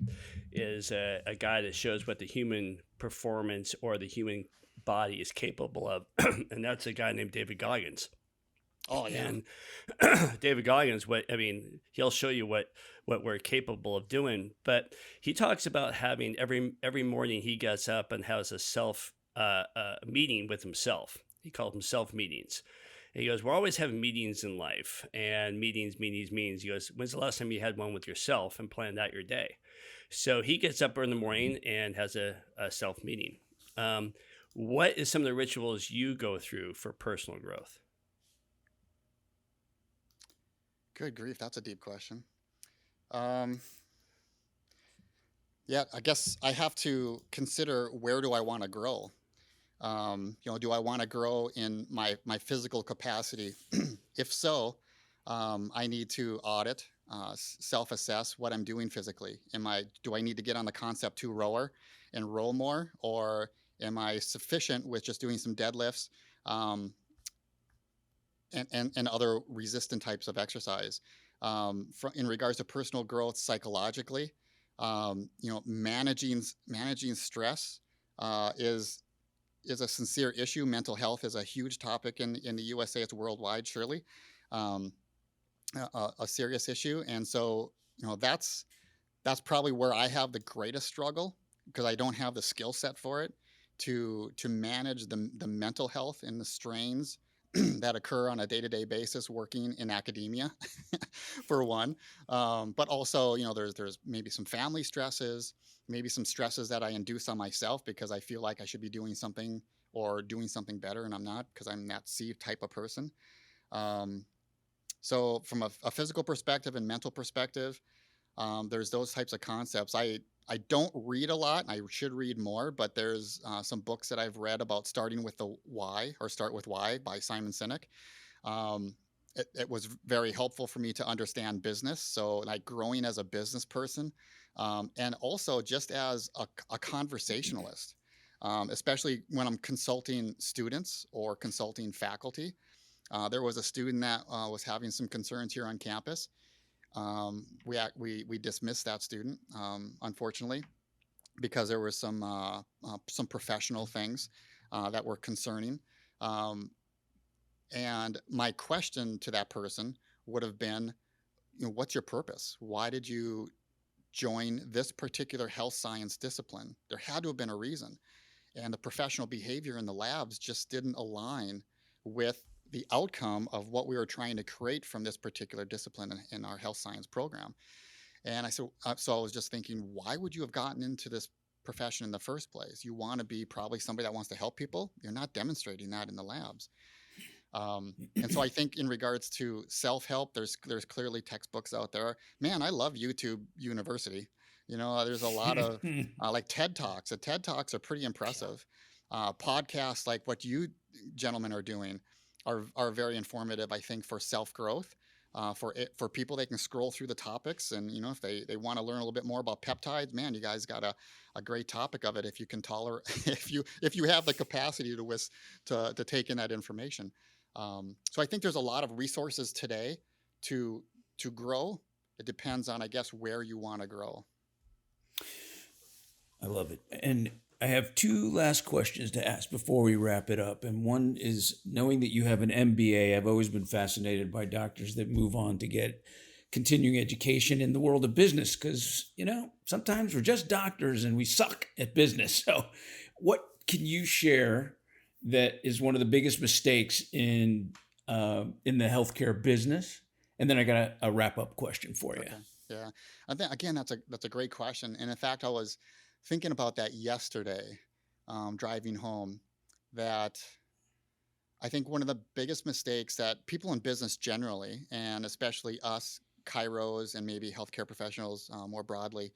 is a guy that shows what the human performance or the human body is capable of. And that's a guy named David Goggins. Oh, yeah. And David Goggins, he'll show you what we're capable of doing. But he talks about having every morning he gets up and has a self meeting with himself. He called them self meetings. And he goes, we're always having meetings in life, and meetings. He goes, when's the last time you had one with yourself and planned out your day? So he gets up in the morning and has a self meeting. What is some of the rituals you go through for personal growth? Good grief, that's a deep question. Yeah, I guess I have to consider, where do I want to grow? Do I want to grow in my physical capacity? If so, I need to audit, self-assess what I'm doing physically. Do I need to get on the Concept 2 rower and row more, or am I sufficient with just doing some deadlifts? And other resistant types of exercise. In regards to personal growth psychologically, managing stress is a sincere issue. Mental health is a huge topic in the USA. It's worldwide, surely, a serious issue. And so, that's probably where I have the greatest struggle, because I don't have the skill set for it to manage the mental health and the strains that occur on a day-to-day basis working in academia, for one. But also, there's maybe some family stresses, maybe some stresses that I induce on myself because I feel like I should be doing something or doing something better, and I'm not, because I'm that C type of person. So from a physical perspective and mental perspective, there's those types of concepts. I don't read a lot, and I should read more, but there's some books that I've read about starting with the why, or Start with Why, by Simon Sinek. It was very helpful for me to understand business. So like growing as a business person, and also just as a conversationalist, especially when I'm consulting students or consulting faculty. There was a student that was having some concerns here on campus. We dismissed that student, unfortunately, because there were some professional things that were concerning. And my question to that person would have been, what's your purpose? Why did you join this particular health science discipline? There had to have been a reason. And the professional behavior in the labs just didn't align with the outcome of what we were trying to create from this particular discipline in our health science program. And so I was just thinking, why would you have gotten into this profession in the first place? You want to be probably somebody that wants to help people. You're not demonstrating that in the labs. And so I think in regards to self-help, there's clearly textbooks out there. Man, I love YouTube University. There's a lot of like TED Talks. The TED Talks are pretty impressive. Podcasts like what you gentlemen are doing are very informative, I think, for self-growth. For people, they can scroll through the topics, and if they want to learn a little bit more about peptides, man, you guys got a great topic of it if you can tolerate if you have the capacity to take in that information. So I think there's a lot of resources today to grow. It depends on, I guess, where you want to grow. I love it. And I have two last questions to ask before we wrap it up. And one is, knowing that you have an MBA, I've always been fascinated by doctors that move on to get continuing education in the world of business, because, sometimes we're just doctors and we suck at business. So what can you share that is one of the biggest mistakes in the healthcare business? And then I got a wrap-up question for you. Okay. Yeah. I think, again, that's a great question. And in fact, I was thinking about that yesterday, driving home, that I think one of the biggest mistakes that people in business generally, and especially us chiros and maybe healthcare professionals more broadly,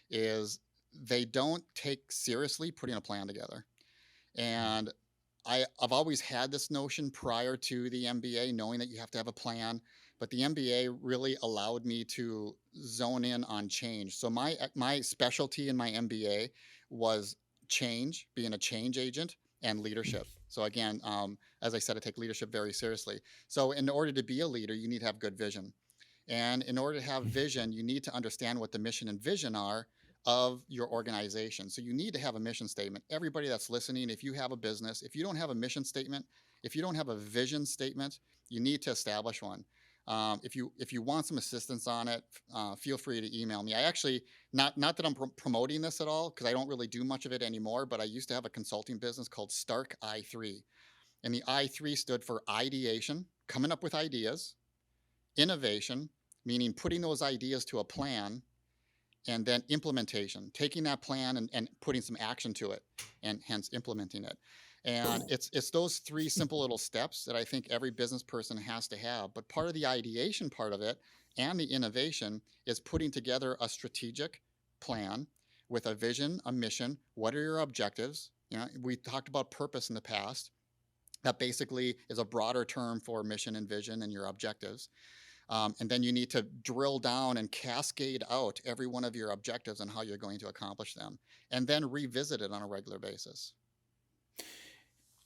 is they don't take seriously putting a plan together. And I've always had this notion prior to the MBA, knowing that you have to have a plan, but the MBA really allowed me to zone in on change. So my specialty in my MBA was change, being a change agent, and leadership. So again, as I said, I take leadership very seriously. So in order to be a leader, you need to have good vision. And in order to have vision, you need to understand what the mission and vision are of your organization. So you need to have a mission statement. Everybody that's listening, if you have a business, if you don't have a mission statement, if you don't have a vision statement, you need to establish one. If you want some assistance on it, feel free to email me. I actually, not that I'm promoting this at all, because I don't really do much of it anymore, but I used to have a consulting business called Stark I3. And the I3 stood for ideation, coming up with ideas; innovation, meaning putting those ideas to a plan; and then implementation, taking that plan and putting some action to it, and hence implementing it. And it's those three simple little steps that I think every business person has to have. But part of the ideation part of it and the innovation is putting together a strategic plan with a vision, a mission. What are your objectives? We talked about purpose in the past. That basically is a broader term for mission and vision and your objectives. And then you need to drill down and cascade out every one of your objectives and how you're going to accomplish them, and then revisit it on a regular basis.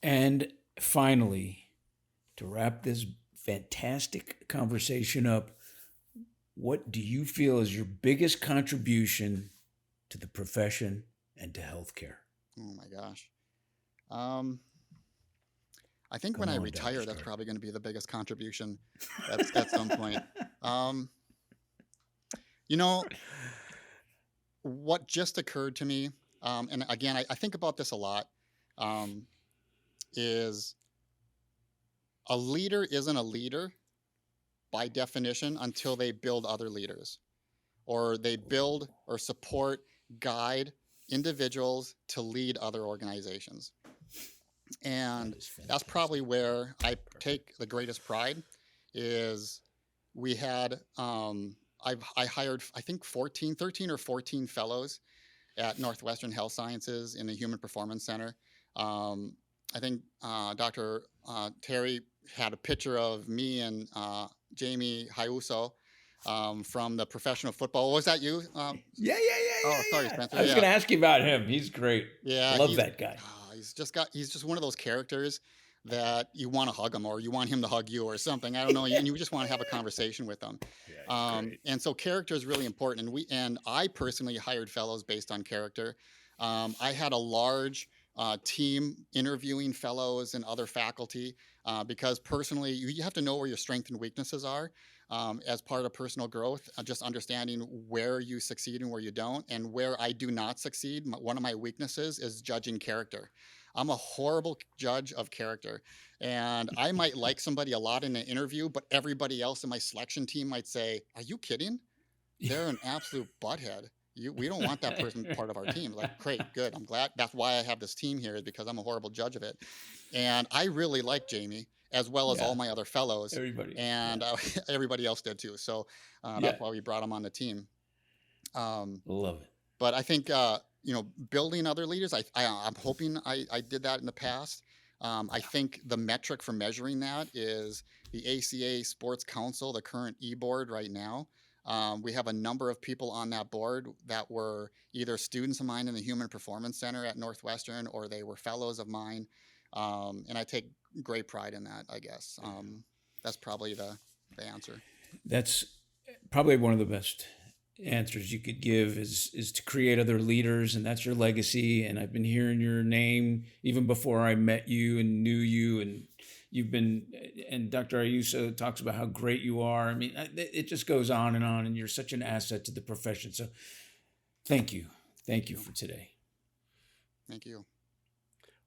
And finally, to wrap this fantastic conversation up, what do you feel is your biggest contribution to the profession and to healthcare? Oh my gosh. I think when I retire, that's probably going to be the biggest contribution at some point. What just occurred to me, and again, I think about this a lot, is a leader isn't a leader by definition until they build other leaders, or they build or support, guide individuals to lead other organizations. And that's probably where I take the greatest pride. Is we had I hired, I think 13 or 14 fellows at Northwestern Health Sciences in the Human Performance Center. I think Dr. Terry had a picture of me and Jamie Hayuso from the professional football. Was that you? Yeah. Oh, sorry, Spencer. I was going to ask you about him. He's great. Yeah, love that guy. He's just one of those characters that you want to hug him, or you want him to hug you, or something. I don't know, and you just want to have a conversation with them. And so character is really important. And I personally hired fellows based on character. I had a large team interviewing fellows and other faculty because personally, you have to know where your strengths and weaknesses are. As part of personal growth, just understanding where you succeed and where you don't, and where I do not succeed. One of my weaknesses is judging character. I'm a horrible judge of character, and I might like somebody a lot in an interview, but everybody else in my selection team might say, "Are you kidding? They're an absolute butthead. We don't want that person part of our team." Like, great, good. I'm glad. That's why I have this team here, is because I'm a horrible judge of it. And I really like Jamie, as well as all my other fellows. Everybody. And everybody else did too. So that's why we brought him on the team. Love it. But I think, building other leaders, I'm hoping I did that in the past. I think the metric for measuring that is the ACA Sports Council, the current e-board right now. We have a number of people on that board that were either students of mine in the Human Performance Center at Northwestern, or they were fellows of mine. And I take great pride in that, I guess. That's probably the answer. That's probably one of the best answers you could give is to create other leaders, and that's your legacy. And I've been hearing your name even before I met you and knew you, and you've been, and Dr. Ayuso talks about how great you are. I mean, it just goes on, and you're such an asset to the profession. So thank you for today. Thank you.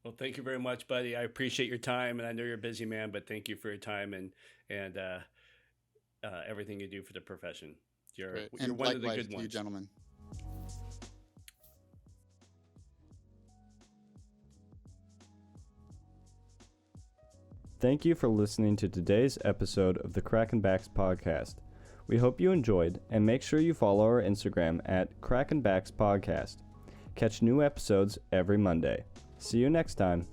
Well, thank you very much, buddy. I appreciate your time, and I know you're a busy man, but thank you for your time and everything you do for the profession. You're one of the good ones. You gentlemen. Thank you for listening to today's episode of the Kraken Backs podcast. We hope you enjoyed, and make sure you follow our Instagram at Kraken Backs Podcast. Catch new episodes every Monday. See you next time.